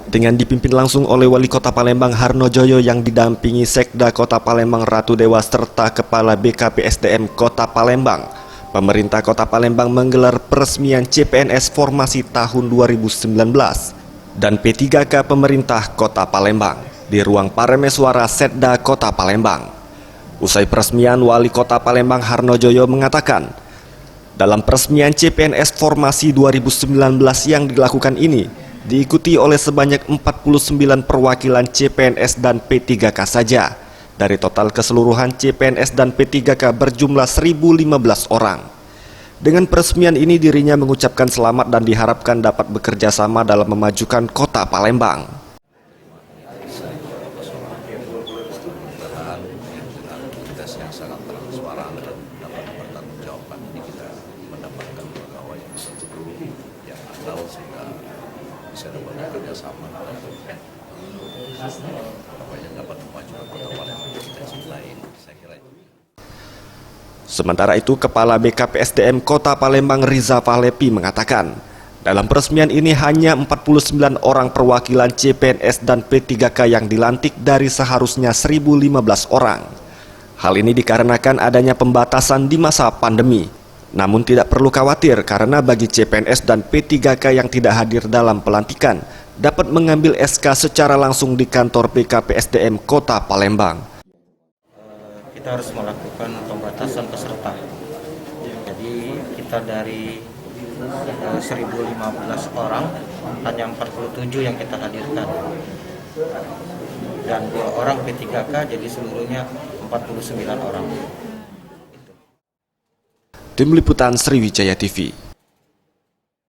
dengan dipimpin langsung oleh Wali Kota Palembang Harnojoyo yang didampingi Sekda Kota Palembang Ratu Dewa serta Kepala BKPSDM Kota Palembang. Pemerintah Kota Palembang menggelar peresmian CPNS Formasi tahun 2019 dan P3K Pemerintah Kota Palembang di ruang Parameswara Setda Kota Palembang. Usai peresmian, Wali Kota Palembang Harnojoyo mengatakan, dalam peresmian CPNS Formasi 2019 yang dilakukan ini diikuti oleh sebanyak 49 perwakilan CPNS dan P3K saja. Dari total keseluruhan CPNS dan P3K berjumlah 1.015 orang. Dengan peresmian ini dirinya mengucapkan selamat dan diharapkan dapat bekerja sama dalam memajukan Kota Palembang. Yang sangat transparan dan dapat bertanggungjawabkan ini kita mendapatkan pegawai yang seluruh yang andal sehingga bisa dapat bekerja sama yang dapat memajukan Kota Palembang kita lain. Saya kira itu. Sementara itu, Kepala BKPSDM Kota Palembang Riza Fahlepi mengatakan, dalam peresmian ini hanya 49 orang perwakilan CPNS dan P3K yang dilantik dari seharusnya 1.015 orang. Hal ini dikarenakan adanya pembatasan di masa pandemi. Namun tidak perlu khawatir karena bagi CPNS dan P3K yang tidak hadir dalam pelantikan dapat mengambil SK secara langsung di kantor BKPSDM Kota Palembang. Kita harus melakukan pembatasan peserta. Jadi kita dari 1.015 orang hanya 47 yang kita hadirkan. Dan 2 orang P3K jadi seluruhnya 49 orang. Tim Liputan Sriwijaya TV.